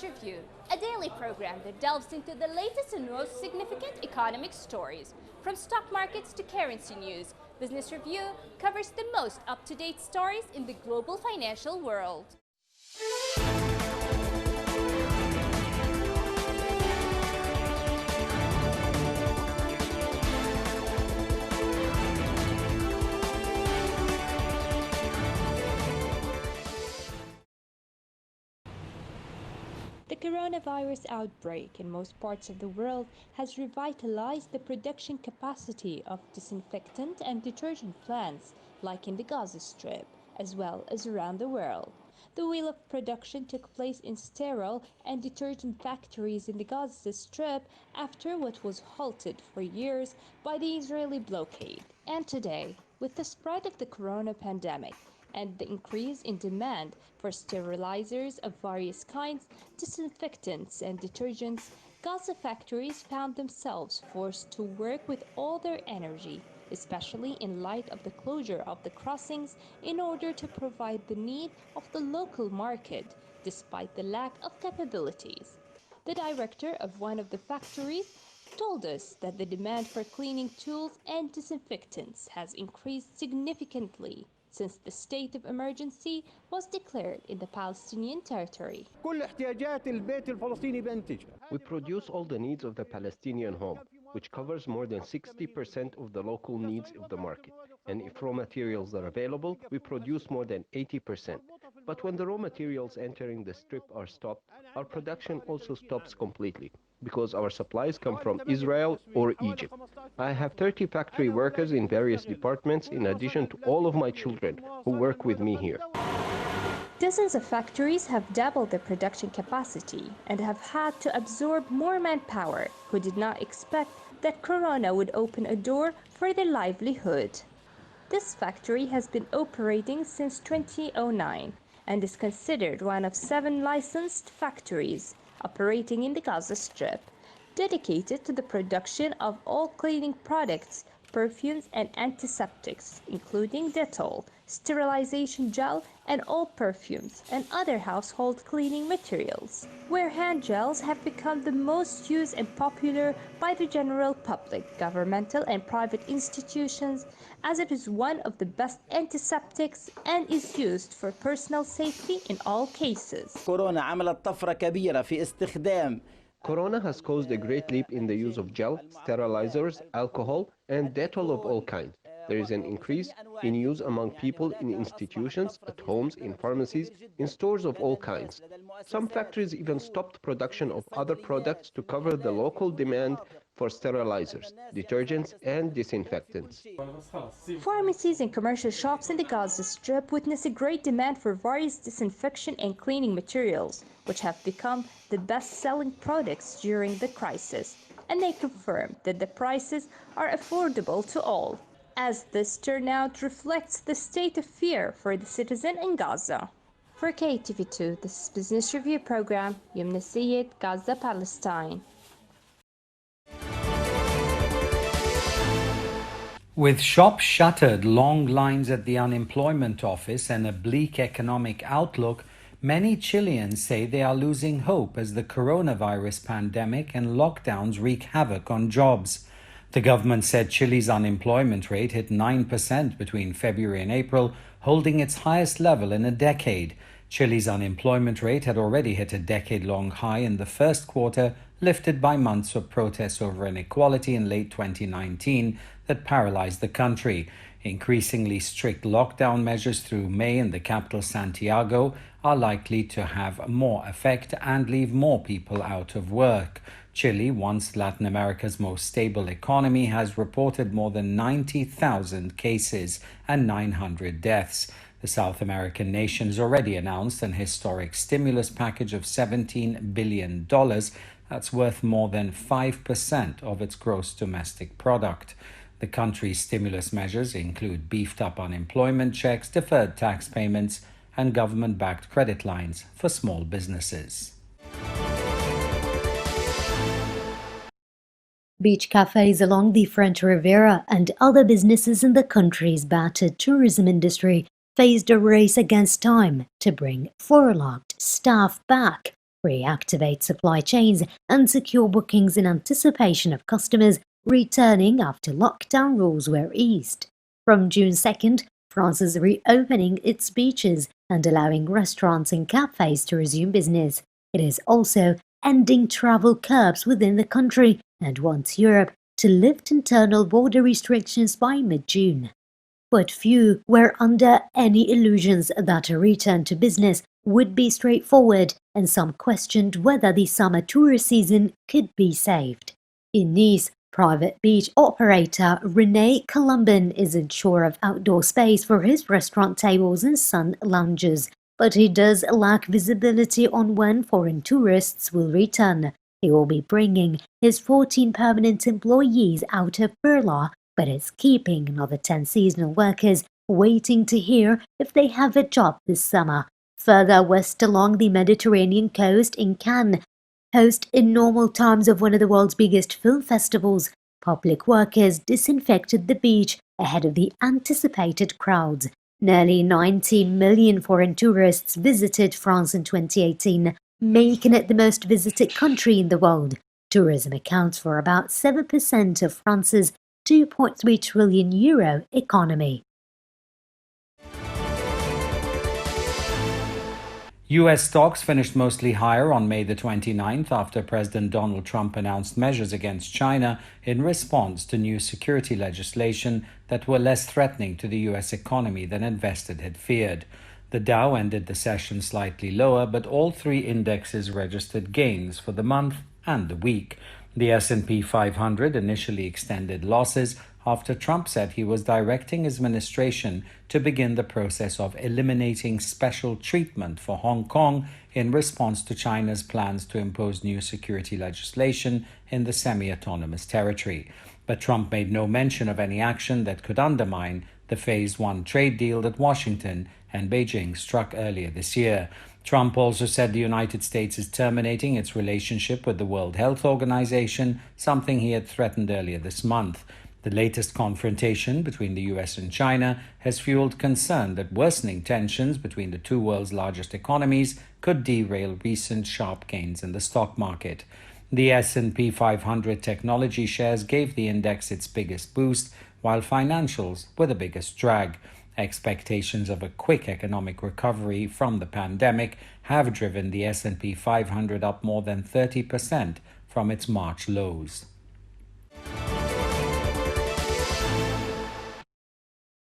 Review, a daily program that delves into the latest and most significant economic stories. From stock markets to currency news, Business Review covers the most up-to-date stories in the global financial world. The coronavirus outbreak in most parts of the world has revitalized the production capacity of disinfectant and detergent plants, like in the Gaza Strip, as well as around the world. The wheel of production took place in sterile and detergent factories in the Gaza Strip after what was halted for years by the Israeli blockade. And today, with the spread of the corona pandemic, and the increase in demand for sterilizers of various kinds, disinfectants and detergents, Gaza factories found themselves forced to work with all their energy, especially in light of the closure of the crossings, in order to provide the need of the local market, despite the lack of capabilities. The director of one of the factories told us that the demand for cleaning tools and disinfectants has increased significantly since the state of emergency was declared in the Palestinian territory. We produce all the needs of the Palestinian home, which covers more than 60% of the local needs of the market. And if raw materials are available, we produce more than 80%. But when the raw materials entering the strip are stopped, our production also stops completely, because our supplies come from Israel or Egypt. I have 30 factory workers in various departments, in addition to all of my children who work with me here. Dozens of factories have doubled their production capacity and have had to absorb more manpower who did not expect that Corona would open a door for their livelihood. This factory has been operating since 2009 and is considered one of 7 licensed factories operating in the Gaza Strip, dedicated to the production of all cleaning products, perfumes and antiseptics, including Dettol, sterilization gel, and all perfumes and other household cleaning materials, where hand gels have become the most used and popular by the general public, governmental and private institutions, as it is one of the best antiseptics and is used for personal safety in all cases. Corona has caused a great leap in the use of gel, sterilizers, alcohol, and Dettol of all kinds. There is an increase in use among people in institutions, at homes, in pharmacies, in stores of all kinds. Some factories even stopped production of other products to cover the local demand for sterilizers, detergents, and disinfectants. Pharmacies and commercial shops in the Gaza Strip witness a great demand for various disinfection and cleaning materials, which have become the best-selling products during the crisis, and they confirm that the prices are affordable to all, as this turnout reflects the state of fear for the citizen in Gaza. For KTV2, this is Business Review Program, Yumna Syed, Gaza, Palestine. With shops shuttered, long lines at the unemployment office, and a bleak economic outlook, many Chileans say they are losing hope as the coronavirus pandemic and lockdowns wreak havoc on jobs. The government said Chile's unemployment rate hit 9% between February and April, holding its highest level in a decade. Chile's unemployment rate had already hit a decade-long high in the first quarter, lifted by months of protests over inequality in late 2019 that paralyzed the country. Increasingly strict lockdown measures through May in the capital Santiago are likely to have more effect and leave more people out of work. Chile, once Latin America's most stable economy, has reported more than 90,000 cases and 900 deaths. The South American nation's already announced an historic stimulus package of $17 billion that's worth more than 5% of its gross domestic product. The country's stimulus measures include beefed-up unemployment checks, deferred tax payments, and government-backed credit lines for small businesses. Beach cafes along the French Riviera and other businesses in the country's battered tourism industry faced a race against time to bring furloughed staff back, reactivate supply chains, and secure bookings in anticipation of customers returning after lockdown rules were eased. From June 2nd, France is reopening its beaches and allowing restaurants and cafes to resume business. It is also ending travel curbs within the country and wants Europe to lift internal border restrictions by mid-June. But few were under any illusions that a return to business would be straightforward, and some questioned whether the summer tourist season could be saved. In Nice, private beach operator René Colomban is unsure of outdoor space for his restaurant tables and sun lounges, but he does lack visibility on when foreign tourists will return. He will be bringing his 14 permanent employees out of furlough, but is keeping another 10 seasonal workers waiting to hear if they have a job this summer. Further west along the Mediterranean coast in Cannes, host in normal times of one of the world's biggest film festivals, public workers disinfected the beach ahead of the anticipated crowds. Nearly 90 million foreign tourists visited France in 2018, making it the most visited country in the world. Tourism accounts for about 7% of France's €2.3 trillion economy. US stocks finished mostly higher on May the 29th after President Donald Trump announced measures against China in response to new security legislation that were less threatening to the US economy than investors had feared. The Dow ended the session slightly lower, but all three indexes registered gains for the month and the week. The S&P 500 initially extended losses after Trump said he was directing his administration to begin the process of eliminating special treatment for Hong Kong in response to China's plans to impose new security legislation in the semi-autonomous territory. But Trump made no mention of any action that could undermine the Phase 1 trade deal that Washington and Beijing struck earlier this year. Trump also said the United States is terminating its relationship with the World Health Organization, something he had threatened earlier this month. The latest confrontation between the US and China has fueled concern that worsening tensions between the two world's largest economies could derail recent sharp gains in the stock market. The S&P 500 technology shares gave the index its biggest boost, while financials were the biggest drag. Expectations of a quick economic recovery from the pandemic have driven the S&P 500 up more than 30% from its March lows.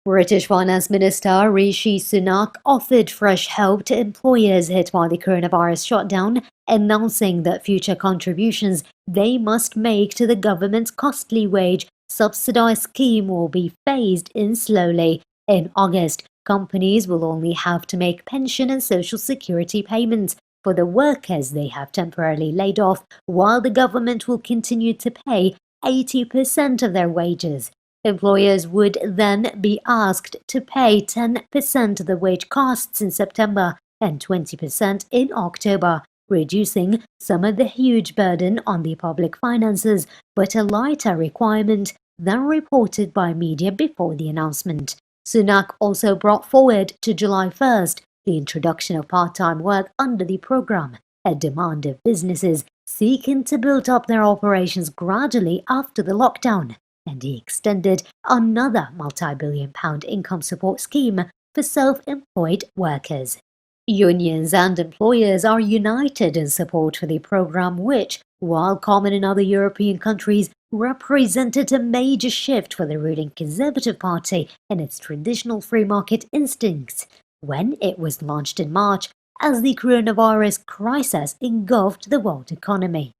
British Finance Minister Rishi Sunak offered fresh hope to employers hit by the coronavirus shutdown, announcing that future contributions they must make to the government's costly wage subsidised scheme will be phased in slowly. In August, companies will only have to make pension and social security payments for the workers they have temporarily laid off, while the government will continue to pay 80% of their wages. Employers would then be asked to pay 10% of the wage costs in September and 20% in October, reducing some of the huge burden on the public finances, but a lighter requirement than reported by media before the announcement. Sunak also brought forward to July 1st the introduction of part-time work under the program, a demand of businesses seeking to build up their operations gradually after the lockdown. And he extended another multi-billion-pound income support scheme for self-employed workers. Unions and employers are united in support for the program, which, while common in other European countries, represented a major shift for the ruling Conservative Party and its traditional free market instincts when it was launched in March as the coronavirus crisis engulfed the world economy.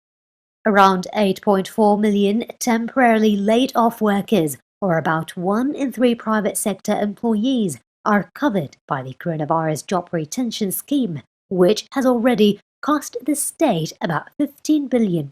Around 8.4 million temporarily laid-off workers, or about 1 in 3 private sector employees, are covered by the coronavirus job retention scheme, which has already cost the state about £15 billion.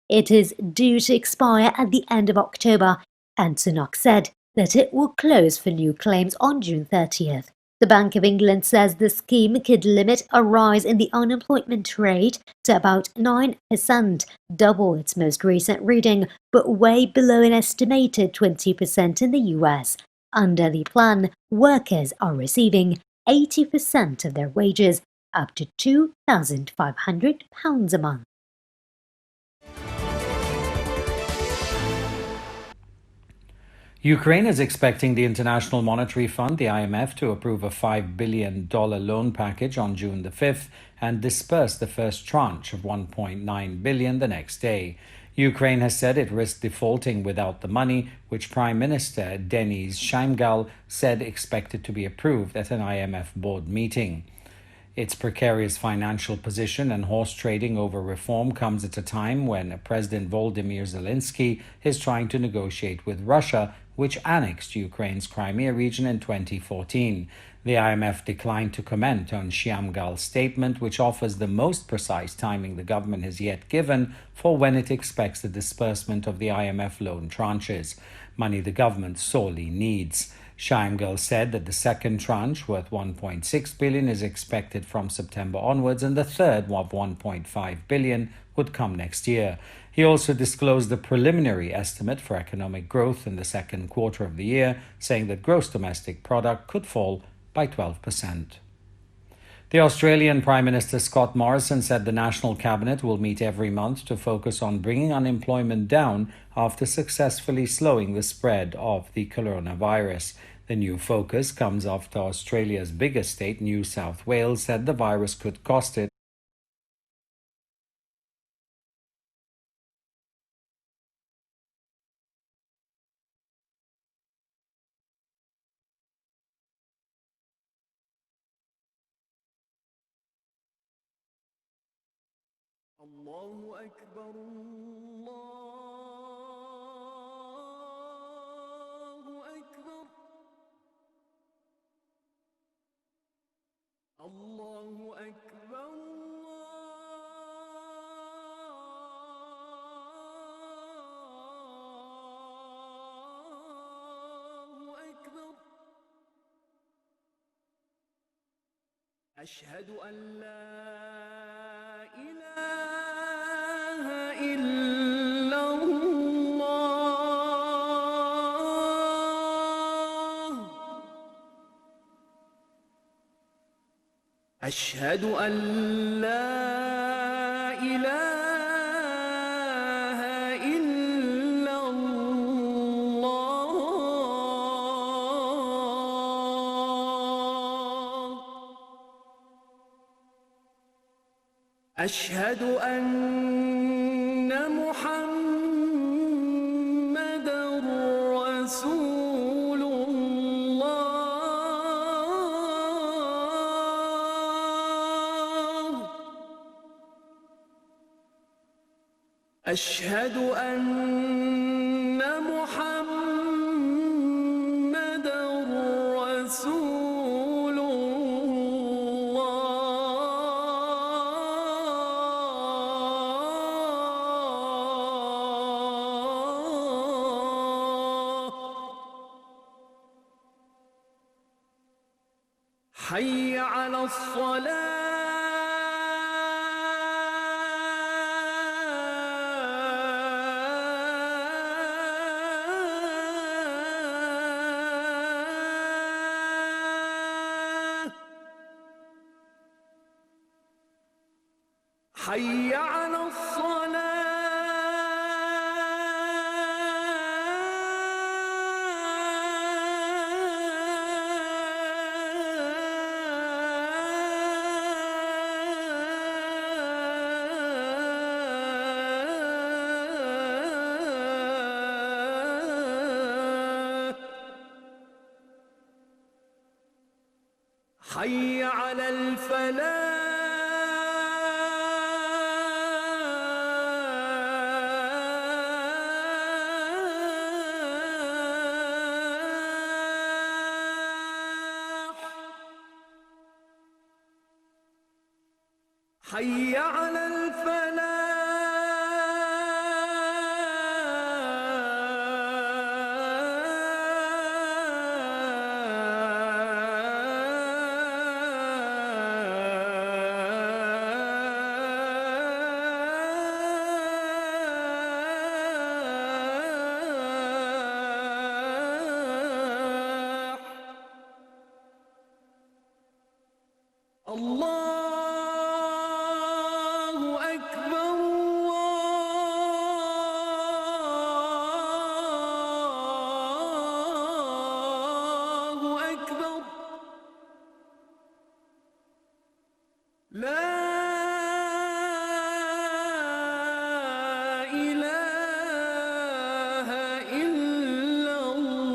It is due to expire at the end of October, and Sunak said that it will close for new claims on June 30th. The Bank of England says the scheme could limit a rise in the unemployment rate to about 9%, double its most recent reading, but way below an estimated 20% in the US. Under the plan, workers are receiving 80% of their wages up to £2,500 a month. Ukraine is expecting the International Monetary Fund, the IMF, to approve a $5 billion loan package on June the 5th and disperse the first tranche of $1.9 billion the next day. Ukraine has said it risked defaulting without the money, which Prime Minister Denis Shmyhal said expected to be approved at an IMF board meeting. Its precarious financial position and horse trading over reform comes at a time when President Volodymyr Zelensky is trying to negotiate with Russia, which annexed Ukraine's Crimea region in 2014. The IMF declined to comment on Shmyhal's statement, which offers the most precise timing the government has yet given for when it expects the disbursement of the IMF loan tranches, money the government sorely needs. Shmyhal said that the second tranche, worth $1.6 billion, is expected from September onwards, and the third, of $1.5 billion, would come next year. He also disclosed the preliminary estimate for economic growth in the second quarter of the year, saying that gross domestic product could fall by 12%. The Australian Prime Minister Scott Morrison said the National Cabinet will meet every month to focus on bringing unemployment down after successfully slowing the spread of the coronavirus. The new focus comes after Australia's biggest state, New South Wales, said the virus could cost it الله أكبر الله أكبر الله أكبر الله أكبر أشهد أن لا إله إلا الله أشهد أن لا إله إلا الله أشهد أن محمدًا رسول الله أشهد أن محمدًا رسول الله حي على الصلاة حي على الصلاة حي على الفلاح حي على الفلاح الله إله إلا الله.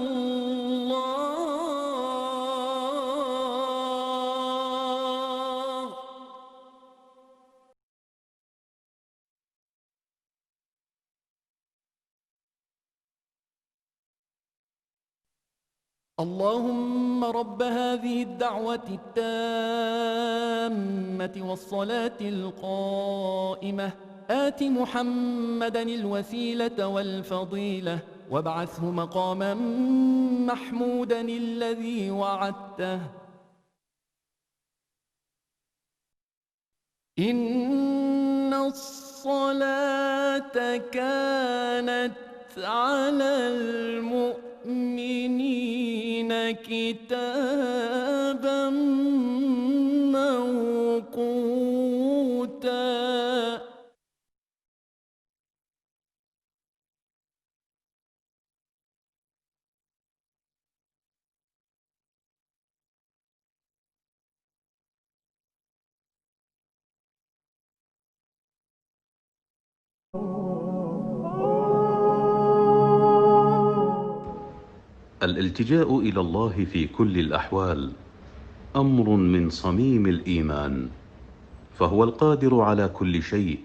اللهم رب هذه الدعوة التامة والصلاة القائمة آت محمدا الوسيلة والفضيلة وابعثه مقاما محمودا الذي وعدته. إن الصلاة كانت على المؤمنين كتابا موقوتا. الالتجاء إلى الله في كل الأحوال أمر من صميم الإيمان، فهو القادر على كل شيء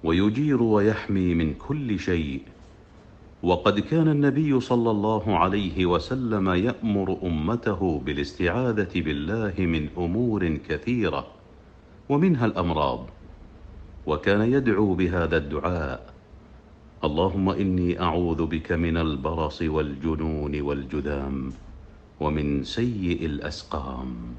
ويجير ويحمي من كل شيء. وقد كان النبي صلى الله عليه وسلم يأمر أمته بالاستعاذة بالله من أمور كثيرة ومنها الأمراض، وكان يدعو بهذا الدعاء: اللهم إني أعوذ بك من البرص والجنون والجذام ومن سيء الأسقام.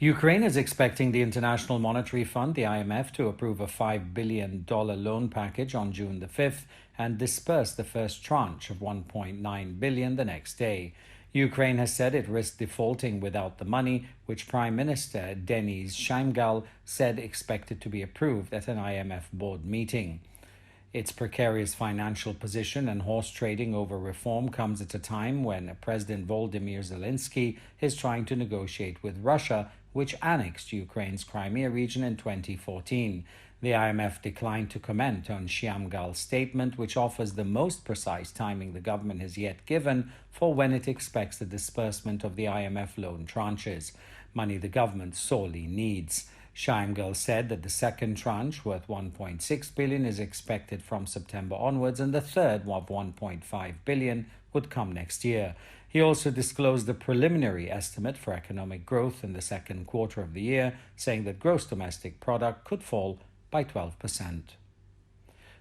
Ukraine is expecting the International Monetary Fund, the IMF, to approve a $5 billion loan package on June the 5th and disperse the first tranche of $1.9 billion the next day. Ukraine has said it risked defaulting without the money, which Prime Minister Denis Shmyhal said expected to be approved at an IMF board meeting. Its precarious financial position and horse trading over reform comes at a time when President Volodymyr Zelensky is trying to negotiate with Russia, which annexed Ukraine's Crimea region in 2014. The IMF declined to comment on Shmyhal's statement, which offers the most precise timing the government has yet given for when it expects the disbursement of the IMF loan tranches, money the government sorely needs. Shmyhal said that the second tranche, worth $1.6 billion, is expected from September onwards, and the third, of $1.5 billion, would come next year. He also disclosed the preliminary estimate for economic growth in the second quarter of the year, saying that gross domestic product could fall by 12%.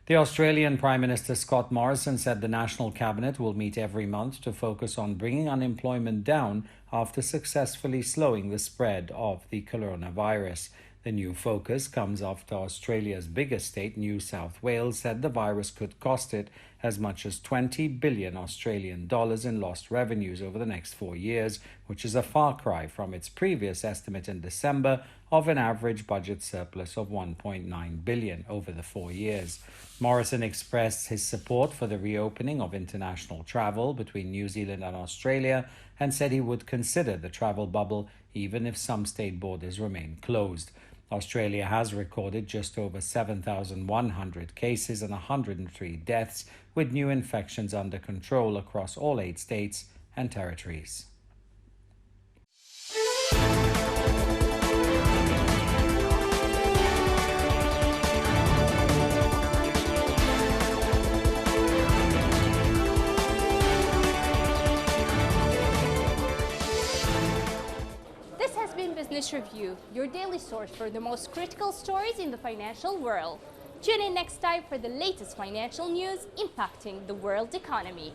The Australian Prime Minister Scott Morrison said the National Cabinet will meet every month to focus on bringing unemployment down after successfully slowing the spread of the coronavirus. The new focus comes after Australia's biggest state, New South Wales, said the virus could cost it as much as 20 billion Australian dollars in lost revenues over the next 4 years, which is a far cry from its previous estimate in December of an average budget surplus of 1.9 billion over the 4 years. Morrison expressed his support for the reopening of international travel between New Zealand and Australia and said he would consider the travel bubble even if some state borders remain closed. Australia has recorded just over 7,100 cases and 103 deaths, with new infections under control across all 8 states and territories. Business Review, your daily source for the most critical stories in the financial world. Tune in next time for the latest financial news impacting the world economy.